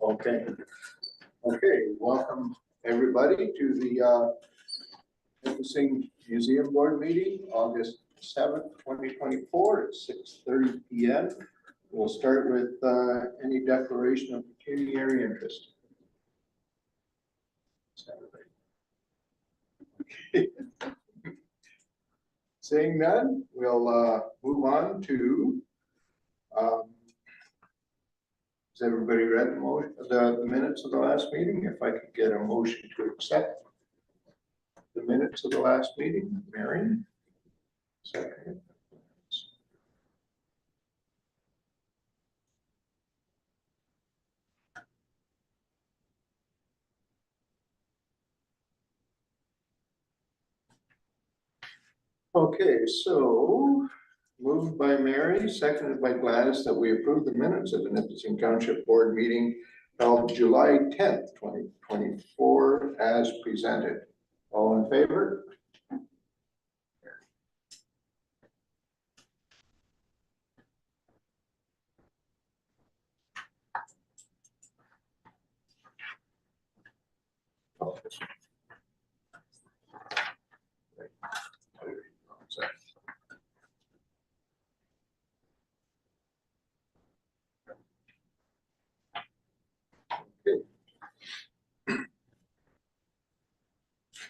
Okay. Okay, welcome everybody to the Nipissing Museum Board meeting, August 7th, 2024 at 6:30 p.m. We'll start with any declaration of pecuniary interest. Okay. Seeing none, we'll move on to has everybody read the minutes of the last meeting? If I could get a motion to accept the minutes of the last meeting, Mary. Second. Okay, so moved by Mary, seconded by Gladys, that we approve the minutes of the Nipissing Township Board meeting held July 10th, 2024 as presented. All in favor?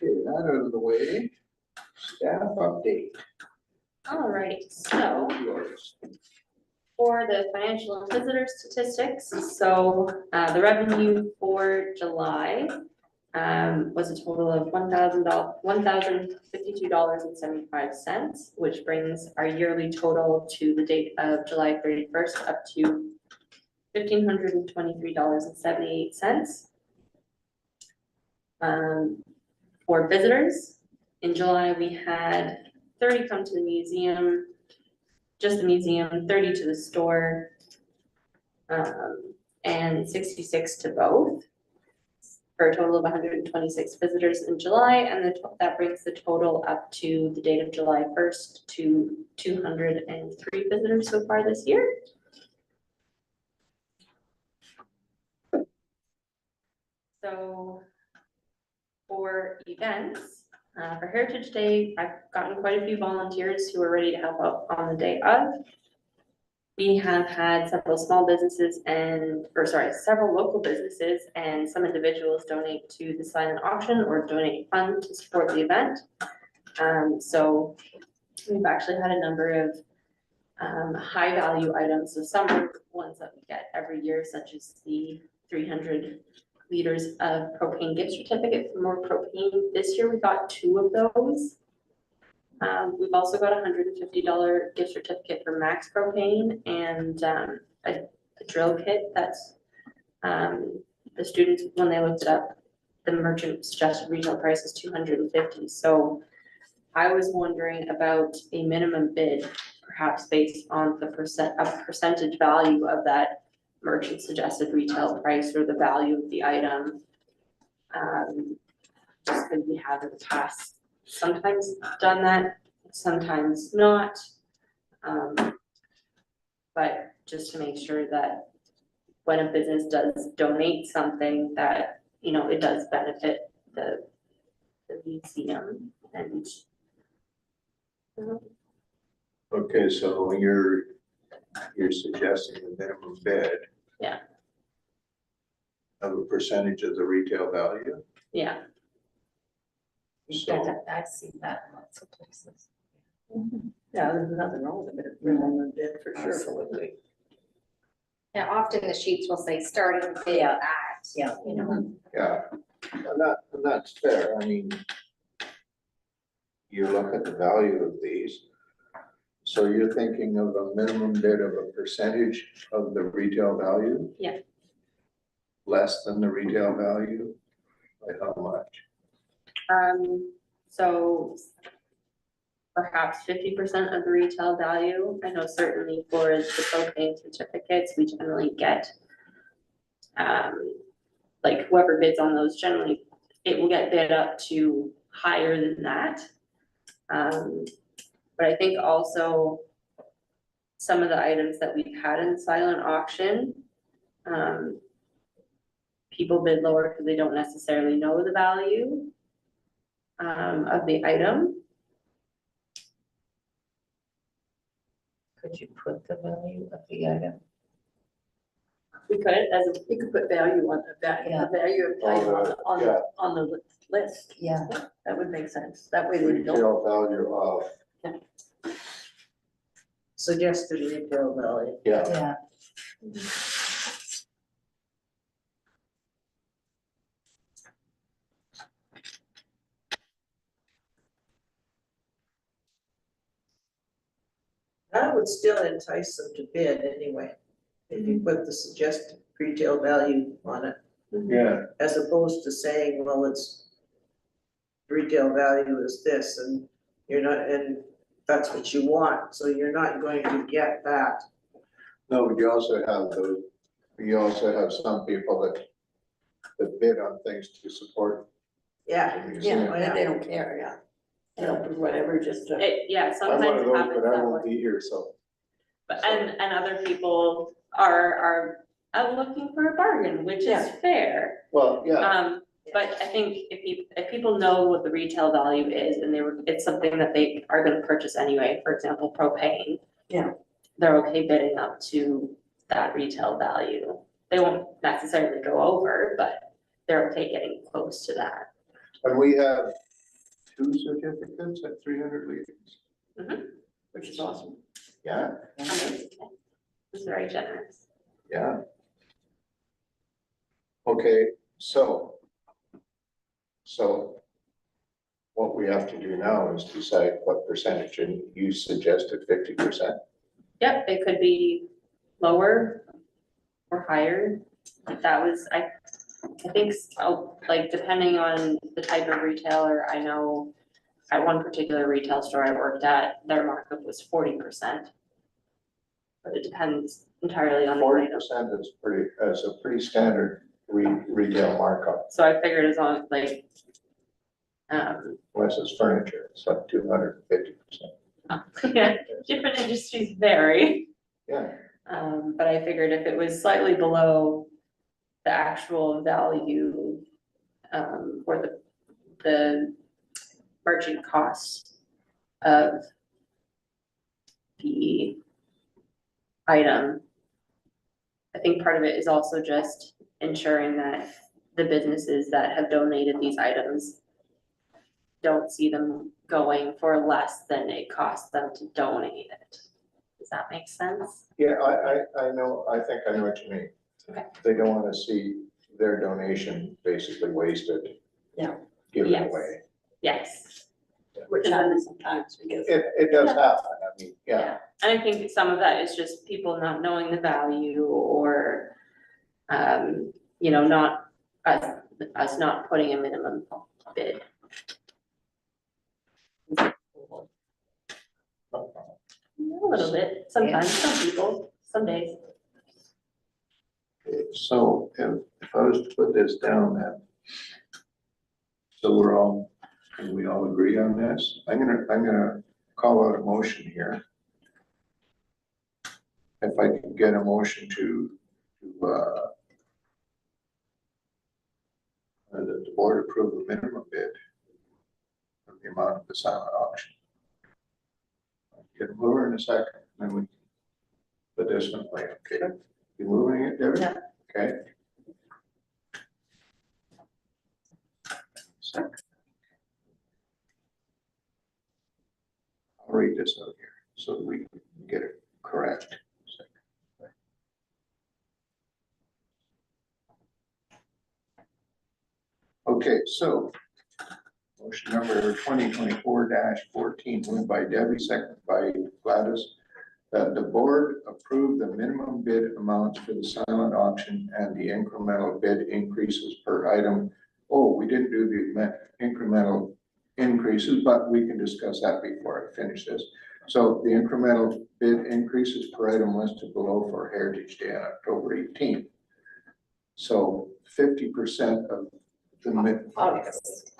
Okay, that out of the way. Staff update. All right, so Yours. for the financial and visitor statistics, so the revenue for July was a total of $1,052.75, which brings our yearly total to the date of July 31st up to $1,523.78. For visitors, in July, we had 30 come to the museum, just the museum, 30 to the store, and 66 to both, for a total of 126 visitors in July, and that brings the total up to the date of July 1st to 203 visitors so far this year. So for events, for Heritage Day, I've gotten quite a few volunteers who are ready to help out on the day of. We have had several small businesses several local businesses and some individuals donate to the silent auction or donate funds to support the event. So we've actually had a number of high value items. So some are ones that we get every year, such as the 300 liters of propane gift certificate for more propane. This year we got 2 of those. We've also got a $150 gift certificate for Max Propane and a drill kit that's the students, when they looked it up, the merchant suggested retail price is $250. So I was wondering about a minimum bid, perhaps based on the percentage value of that merchant suggested retail price or the value of the item. Just because we have in the past sometimes done that, sometimes not. But just to make sure that when a business does donate something that, you know, it does benefit the museum and Okay, so you're suggesting the minimum bid. Yeah. Of a percentage of the retail value. yeah. So I've seen that in lots of places. Yeah, there's nothing wrong with it, minimum bid for sure. Absolutely. Yeah, often the sheets will say starting bid Yeah. at, Yeah. you know. yeah, and that's fair. I mean, you look at the value of these. So you're thinking of a minimum bid of a percentage of the retail value? Yeah. Less than the retail value? By how much? So perhaps 50% of the retail value. I know certainly for the propane certificates, we generally get, like whoever bids on those, generally it will get bid up to higher than that. But I think also some of the items that we've had in silent auction, People bid lower because they don't necessarily know the value of the item. Could you put the value of the item? We could, as a, You could put value on the value, Yeah. the value of item on yeah. the, on the list. Yeah. That would make sense. That way we don't. Retail value of, Suggested retail value. yeah, Yeah. That would still entice them to bid anyway, if you put the suggested retail value on it, yeah, as opposed to saying, well, it's retail value is this, and you're not, and that's what you want, so you're not going to get that. no, but you also have those, you also have some people that bid on things to support Yeah, the museum. yeah. They don't care, yeah. They'll do whatever, just to. yeah, I'm one sometimes of it those, happens but I that won't way. be here, so. But, and other people are out looking for a bargain, which is Yeah. fair. Well, yeah, But I think if people know what the retail value is and it's something that they are gonna purchase anyway, for example, propane. Yeah. They're okay bidding up to that retail value. They won't necessarily go over, but they're okay getting close to that. and we have 2 certificates at 300 liters. Which is awesome. Yeah, Amazing. It's very generous. yeah. Okay, so what we have to do now is decide what percentage, and you suggested 50%. Yep, it could be lower or higher. Like that was, I think, like depending on the type of retailer, I know at one particular retail store I worked at, their markup was 40%. But it depends entirely on the item. 40% is a pretty standard retail markup, So I figured as long, like, unless it's furniture, it's like 250%. yeah, different industries vary. Yeah, But I figured if it was slightly below the actual value, or the merchant cost of the item, I think part of it is also just ensuring that the businesses that have donated these items don't see them going for less than it costs them to donate it. Does that make sense? yeah, I know, I think I know what you mean. Okay. They don't wanna see their donation basically wasted. Yeah. Given Yes. away. Yes. Which happens sometimes because. It does happen, I mean, yeah, And I think some of that is just people not knowing the value or, not, us not putting a minimum bid. A little bit, sometimes, some people, some days. Okay, so if I was to put this down then. So can we all agree on this? I'm gonna call out a motion here. If I can get a motion that the board approve a minimum bid of the amount of the silent auction. Get a mover in a second, then we put this in play, okay? You moving it, Debbie? Yeah. Okay. Second. I'll read this out here so that we can get it correct. Okay, so motion number 2024-14, moved by Debbie, second by Gladys, that the board approve the minimum bid amounts for the silent auction and the incremental bid increases per item. Oh, we didn't do the incremental increases, but we can discuss that before I finish this. So the incremental bid increases per item listed below for Heritage Day on October 18th. So 50% of the August.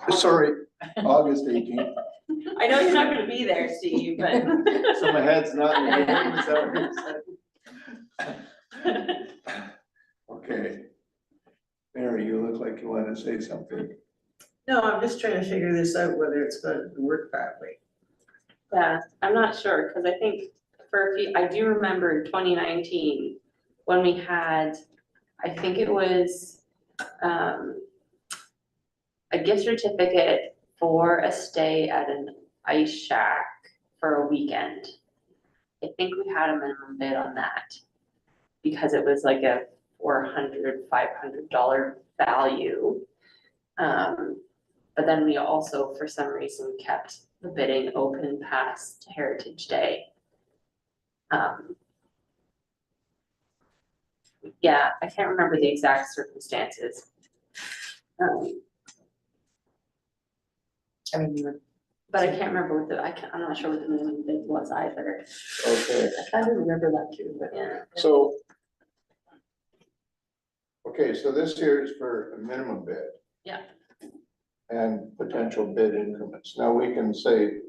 August 18th. I know you're not gonna be there, Steve, but. So my head's not in the game, is that what you're saying? you want to say something? No, I'm just trying to figure this out, whether it's going to work that way. Yeah, I'm not sure, because I think for a few, I do remember 2019, when we had, I think it was, a gift certificate for a stay at an ice shack for a weekend. I think we had a minimum bid on that, because it was like a $400-500 value. But then we also, for some reason, kept the bidding open past Heritage Day. Yeah, I can't remember the exact circumstances. I mean, you were. But I can't remember what I'm not sure what the minimum bid was either. Okay, I kind of remember that too, but. Yeah. so. Okay, so this here is for a minimum bid. Yeah. And potential bid increments. Now we can say,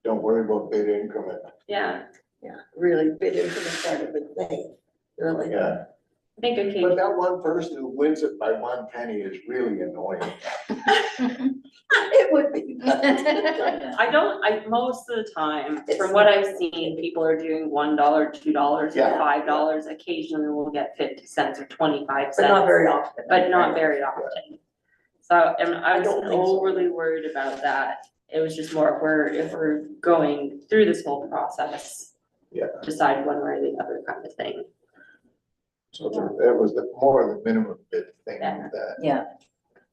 don't worry about bid increment. Yeah, Yeah, really bid increment part of the thing, really. Yeah, I think but occasionally, that one person who wins it by 1 penny is really annoying. It would be. most of the time, from what I've seen, people are doing $1, $2, and Yeah. $5. Occasionally we'll get 50 cents or 25 cents. But not very often. But not very often. So, I don't wasn't think so. overly worried about that. It was just more if we're going through this whole process. Yeah. Decide one way or the other kind of thing. So that was more the minimum bid thing Yeah. that.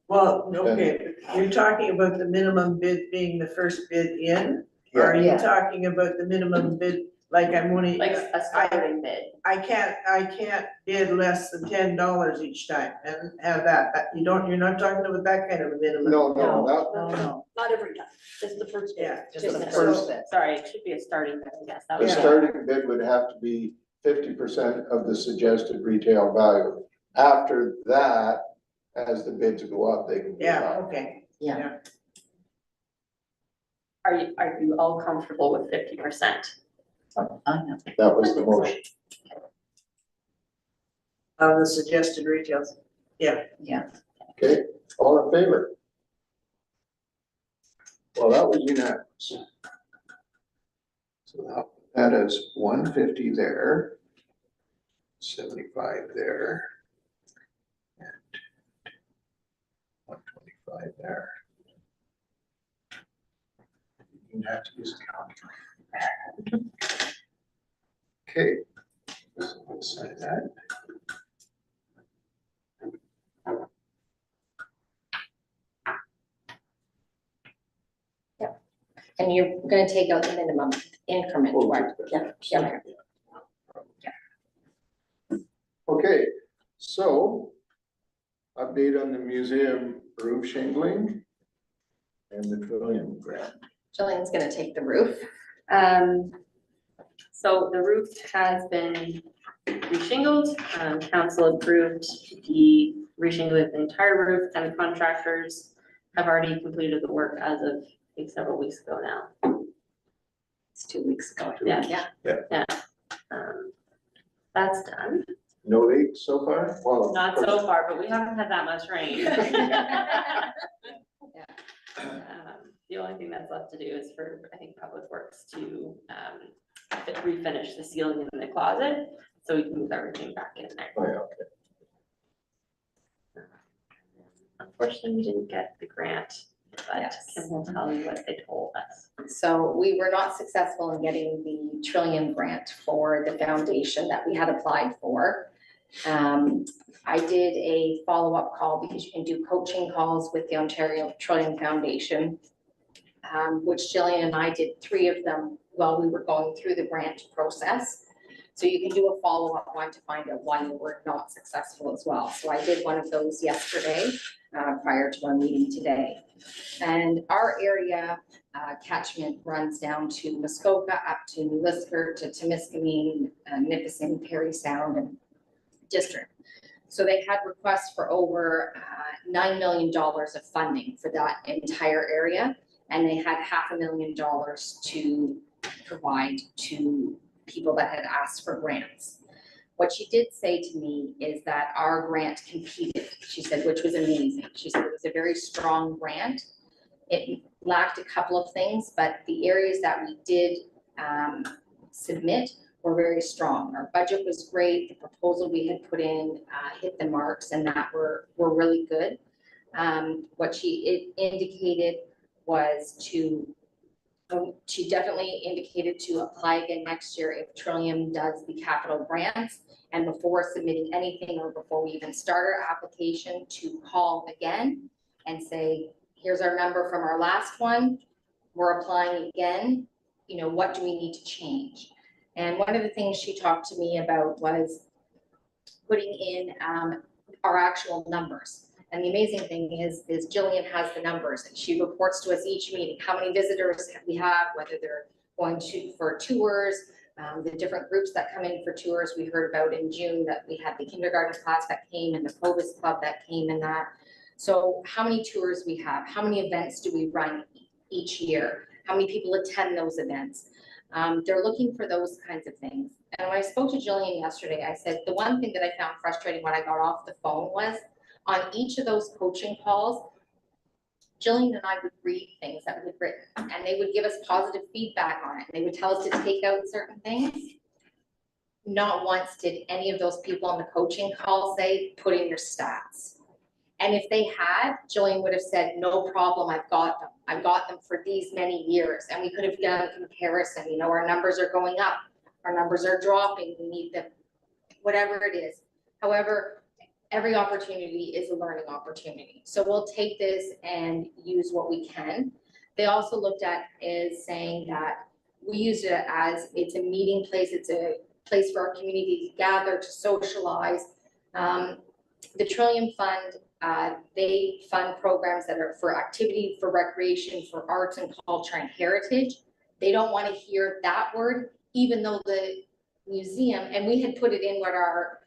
Well, okay, you're talking about the minimum bid being the first bid in? Or are you Yeah. talking about the minimum bid, like I'm only, Like a starting bid. I can't bid less than $10 each time and have that, you're not talking about that kind of a minimum? No, No, that, no, not every time, just the first bid. Yeah, Just Just the the first first bid. Sorry, it should be a starting bid, I guess. That the was- starting bid would have to be 50% of the suggested retail value. After that, as the bids go up, they can go Yeah, up. okay. Are you all comfortable with 50%? I know. That was the motion. Of the suggested retails, Okay, all in favor? Well, that was unanimous. So that is 150 there, 75 there, and 125 there. You have to use a calculator. Okay, so let's sign that. And you're gonna take out the minimum increment Oh, one. Yeah, yeah. Okay, so update on the museum roof shingling and the trillium grant. Jillian's gonna take the roof. So the roof has been reshingled, council approved the reshingling of the entire roof, and contractors have already completed the work as of, I think, several weeks ago now. It's 2 weeks ago. Yeah. Yeah. That's done, No leaks so far? Well, not so far, but we haven't had that much rain. The only thing that's left to do is for, I think, Public Works to, refinish the ceiling in the closet, so we can move everything back in there. Oh, yeah, okay. Unfortunately, we didn't get the grant, but Yes. Kim will tell you what they told us. So we were not successful in getting the Trillium grant for the foundation that we had applied for. I did a follow-up call because you can do coaching calls with the Ontario Trillium Foundation, which Jillian and I did 3 of them while we were going through the grant process. So you can do a follow-up one to find out why you were not successful as well. So I did one of those yesterday, prior to our meeting today. And our area catchment runs down to Muskoka, up to New Liskeard, to Temiskaming, Nipissing, Parry Sound, and District. So they had requests for over $9 million of funding for that entire area. And they had $500,000 to provide to people that had asked for grants. What she did say to me is that our grant competed, she said, which was amazing. She said it was a very strong grant. It lacked a couple of things, but the areas that we did submit were very strong. Our budget was great. The proposal we had put in hit the marks, and that were really good. What she indicated was she definitely indicated to apply again next year if Trillium does the capital grants, and before submitting anything or before we even start our application, to call again and say, here's our number from our last one, we're applying again, you know, what do we need to change? And one of the things she talked to me about was putting in our actual numbers. And the amazing thing is Jillian has the numbers, and she reports to us each meeting, how many visitors we have, whether they're going for tours, the different groups that come in for tours. We heard about in June that we had the kindergarten class that came and the Provis Club that came in that. So how many tours we have, how many events do we run each year? How many people attend those events? They're looking for those kinds of things. And when I spoke to Jillian yesterday, I said, the one thing that I found frustrating when I got off the phone was on each of those coaching calls, Jillian and I would read things that we had written, and they would give us positive feedback on it. They would tell us to take out certain things. Not once did any of those people on the coaching call say, put in your stats. And if they had, Jillian would have said, no problem, I've got them. I've got them for these many years. And we could have done a comparison. You know, our numbers are going up, our numbers are dropping, we need them, whatever it is. However, every opportunity is a learning opportunity. So we'll take this and use what we can. They also looked at is saying that we use it as it's a meeting place, it's a place for our community to gather, to socialize. The Trillium Fund, they fund programs that are for activity, for recreation, for arts and culture and heritage. They don't want to hear that word, even though the museum, and we had put it in what our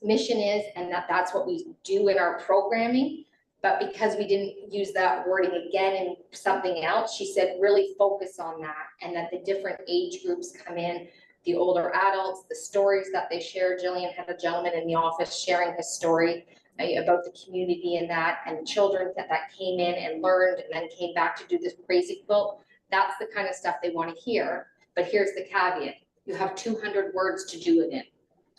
mission is, and that's what we do in our programming. But because we didn't use that wording again in something else, she said really focus on that, and that the different age groups come in, the older adults, the stories that they share. Jillian had a gentleman in the office sharing his story about the community and that, and the children that came in and learned and then came back to do this crazy quilt. That's the kind of stuff they want to hear. But here's the caveat. You have 200 words to do it in.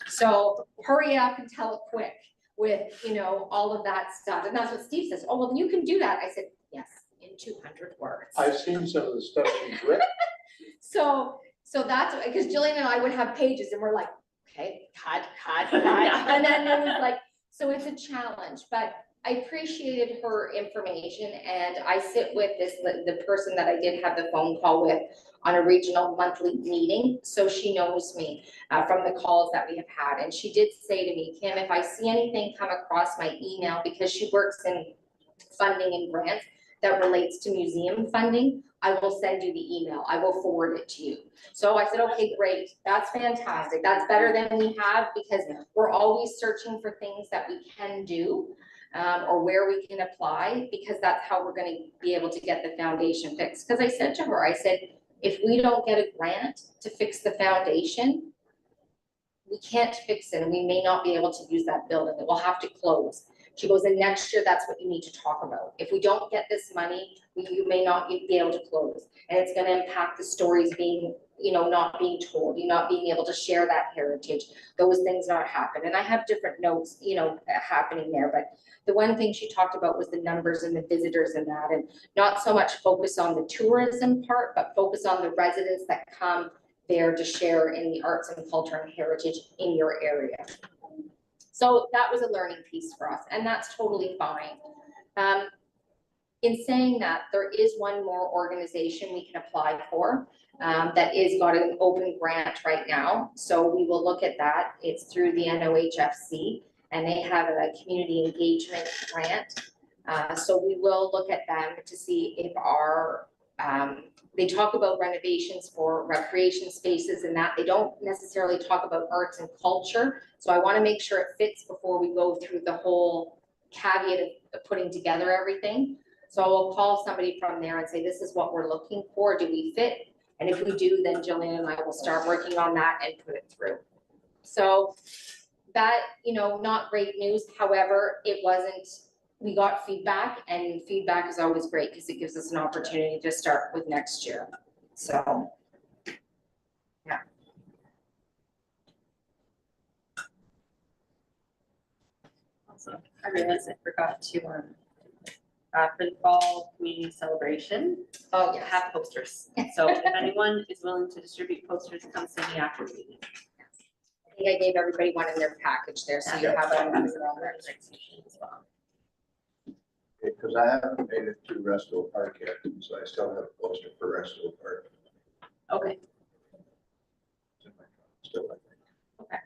So hurry up and tell it quick with, you know, all of that stuff. And that's what Steve says. Oh, well, you can do that. I said, yes, in 200 words. I've seen some of the stuff she's written. So that's because Jillian and I would have pages and we're like, okay, cut. And then it was like, so it's a challenge, but I appreciated her information, and I sit with the person that I did have the phone call with on a regional monthly meeting. So she knows me from the calls that we have had. And she did say to me, Kim, if I see anything come across my email, because she works in funding and grants that relates to museum funding, I will send you the email. I will forward it to you. So I said, okay, great. That's fantastic. That's better than we have, because we're always searching for things that we can do or where we can apply, because that's how we're going to be able to get the foundation fixed. Because I said to her, I said, if we don't get a grant to fix the foundation, we can't fix it, and we may not be able to use that building. It will have to close. She goes, and next year, that's what you need to talk about. If we don't get this money, you may not be able to close. And it's going to impact the stories being, you know, not being told, you not being able to share that heritage, those things not happen. And I have different notes, you know, happening there. But the one thing she talked about was the numbers and the visitors and that, and not so much focus on the tourism part, but focus on the residents that come there to share in the arts and culture and heritage in your area. So that was a learning piece for us, and that's totally fine. In saying that, there is one more organization we can apply for that is got an open grant right now. So we will look at that. It's through the NOHFC, and they have a community engagement grant. So we will look at them to see if our, they talk about renovations for recreation spaces and that. They don't necessarily talk about arts and culture. So I want to make sure it fits before we go through the whole caveat of putting together everything. So I'll call somebody from there and say, this is what we're looking for. Do we fit? And if we do, then Jillian and I will start working on that and put it through. So that, not great news. However, it wasn't, we got feedback, and feedback is always great because it gives us an opportunity to start with next year. So. Yeah. Also, I realized I forgot to, for the fall community celebration, Oh, to have posters. So if anyone is willing to distribute posters, come see me after the meeting. I think I gave everybody one in their package there, so you have one of your own. As well. Because I haven't made it to Resto Park yet, so I still have a poster for Resto Park. Okay, Still, I think.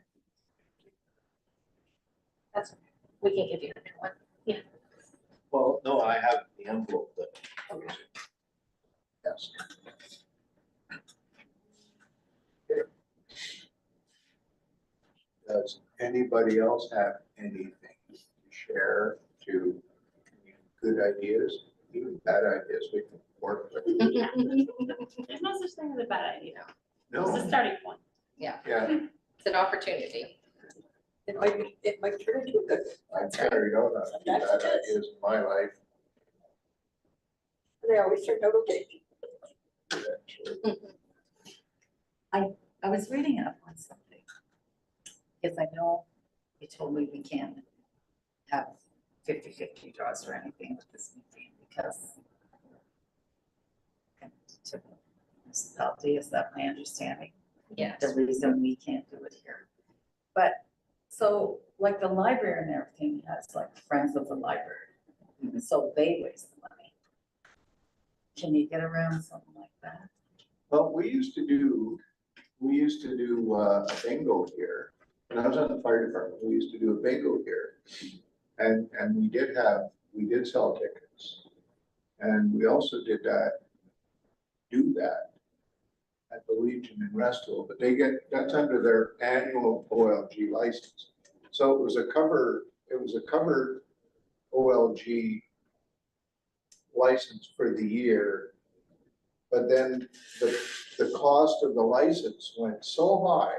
that's, we can give you another one. Well, no, I have the envelope that. Okay. Yes. Does anybody else have anything to share, to good ideas, even bad ideas we can work with? There's no such thing as a bad idea. It's a No, starting point. yeah, It's an opportunity. It might turn into a good. I've carried out a few bad ideas in my life. They always turn out okay. Actually. I was reading up on something, because I know you told me we can't have 50-50 draws or anything with this meeting, because to municipality, is that my understanding? Yes. The reason we can't do it here. But, so, like the library and everything has like Friends of the Library, so they raise the money. Can you get around something like that? Well, we used to do a bingo here. When I was on the fire department, we used to do a bingo here. And we did sell tickets. And we also do that at the Legion in Restville, but that's under their annual OLG license. So it was a covered OLG license for the year. But then the cost of the license went so high,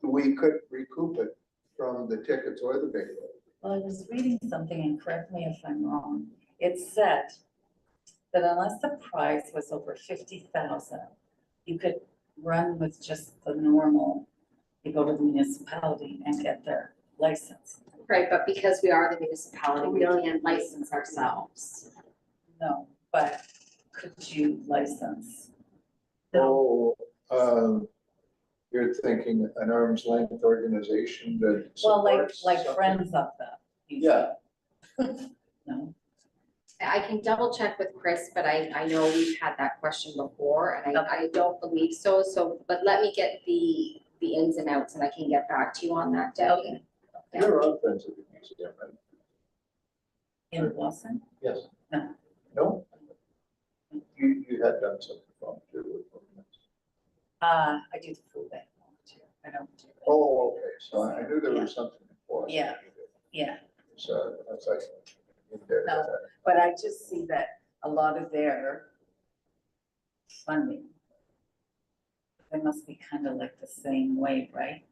we couldn't recoup it from the tickets or the bingo. Well, I was reading something, and correct me if I'm wrong, it said that unless the prize was over 50,000, you could run with just the normal, you go to the municipality and get their license. Right, but because we are the municipality, we can't license ourselves. No, but could you license? Oh, you're thinking an arm's length organization that Well, supports like something? Friends of them. Yeah. No, I can double check with Chris, but I know we've had that question before, and I don't believe so, but let me get the ins and outs, and I can get back to you on that, Debbie. Yeah. You're on Friends of the Museum, right? in Boston? Yes. No. No? You had done something volunteer with them. I do the full day volunteer, I don't do it. Oh, okay, so I knew there was something before. Yeah. Yeah, So that's like. in there. No. but I just see that a lot of their funding, they must be kind of like the same way, right?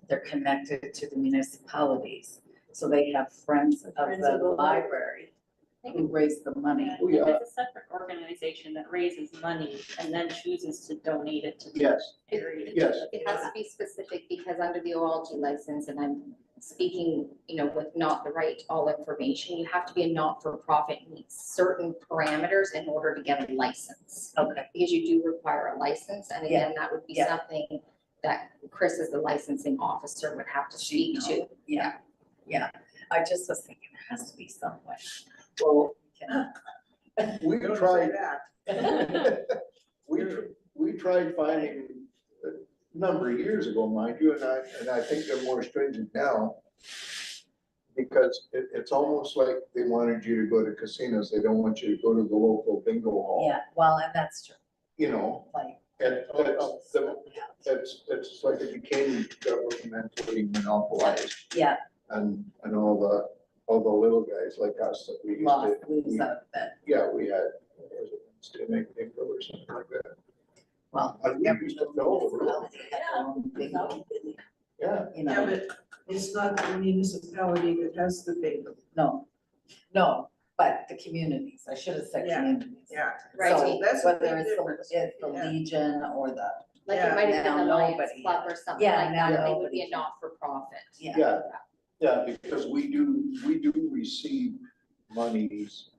They're connected to the municipalities, so they have friends of the library who raise the money. Oh, yeah. It's a separate organization that raises money and then chooses to donate it to the Yes, area. yes. It has to be specific because under the OLG license, and I'm speaking, with not the right all information, you have to be a not-for-profit, meets certain parameters in order to get a license. Okay, Because you do require a license, and again, that would be Yeah. something that Chris as the licensing officer would have to speak to. yeah, I just was thinking, there has to be some way. Well, Can- we Don't say tried, that. we tried finding a number of years ago, mind you, and I think they're more stringent now. Because it's almost like they wanted you to go to casinos, they don't want you to go to the local bingo hall. Yeah, well, and that's true, You know, like. and locals, yeah. it's like it became governmentally monopolized. Yeah, And all the little guys like us that we used to. lose out of that. Yeah, we had, to make bingo or something like that. Well. I used to know the road. Yeah, You Yeah, know, but it's not the municipality that has the big, no, but the communities, I should have said Yeah, communities. yeah. Right, So that's a whether big it's difference. it's the Yeah. Legion or the, Like Yeah, it might have been the now Lions nobody- Club or something Yeah, like now that, they would nobody be a can. not-for-profit. yeah, yeah, because we do receive monies.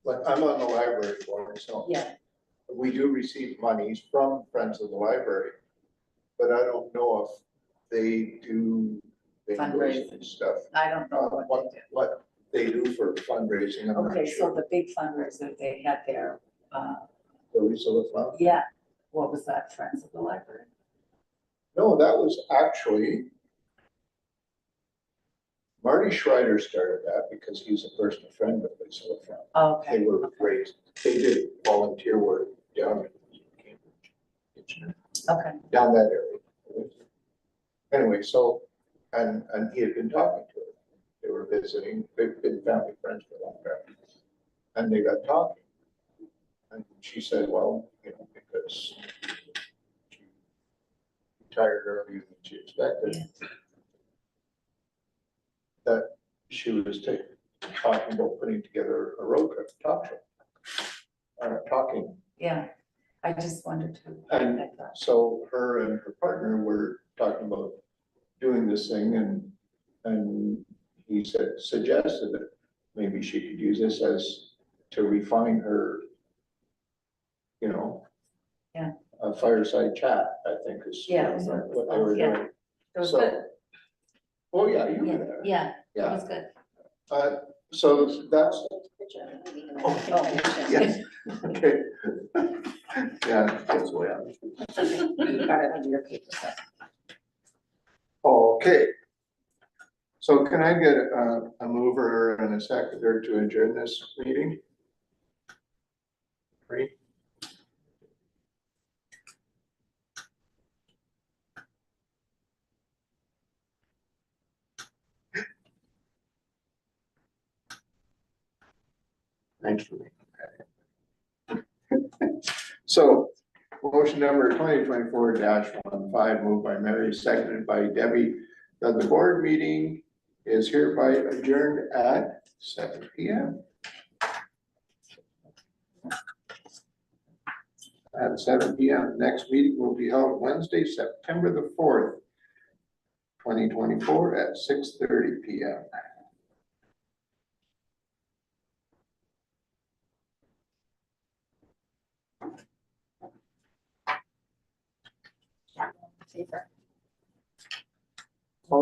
Like, I'm on the library board, so yeah, we do receive monies from Friends of the Library. But I don't know if they do bingos and stuff. I don't know what they do. What they do for fundraising, I'm not Okay, so sure. the big fundraiser they had there, The Lisa Fund? yeah, what was that, Friends of the Library? No, that was actually Marty Schreider started that because he's a personal friend of Lisa Fund. Okay, They were raised, they did volunteer work down in Cambridge, Kitchener, okay, down that area. Anyway, so, and he had been talking to her. They were visiting, they've been family friends for a long time. And they got talking. And she said, well, you know, because she retired earlier than she expected. That she was talking about putting together a road trip, talk show. Talking. yeah, I just wondered who. And I thought. so her and her partner were talking about doing this thing and he suggested that maybe she could use this as to refine her, you know. Yeah. A fireside chat, I think is. Yeah, it was what they were yeah. doing. It was So- good, Oh, yeah, you were yeah, there. yeah, it Yeah, was good. so that's, Oh, yes, okay. Yeah, that's the way I'm. You got it under your paper set. Okay. So can I get a mover and a seconder to adjourn this meeting? Three. Thanks for me. So motion number 2024-15 moved by Mary, seconded by Debbie, that the board meeting is hereby adjourned at 7 p.m. At 7 p.m. Next meeting will be held Wednesday, September the 4th, 2024 at 6:30 p.m. Paper.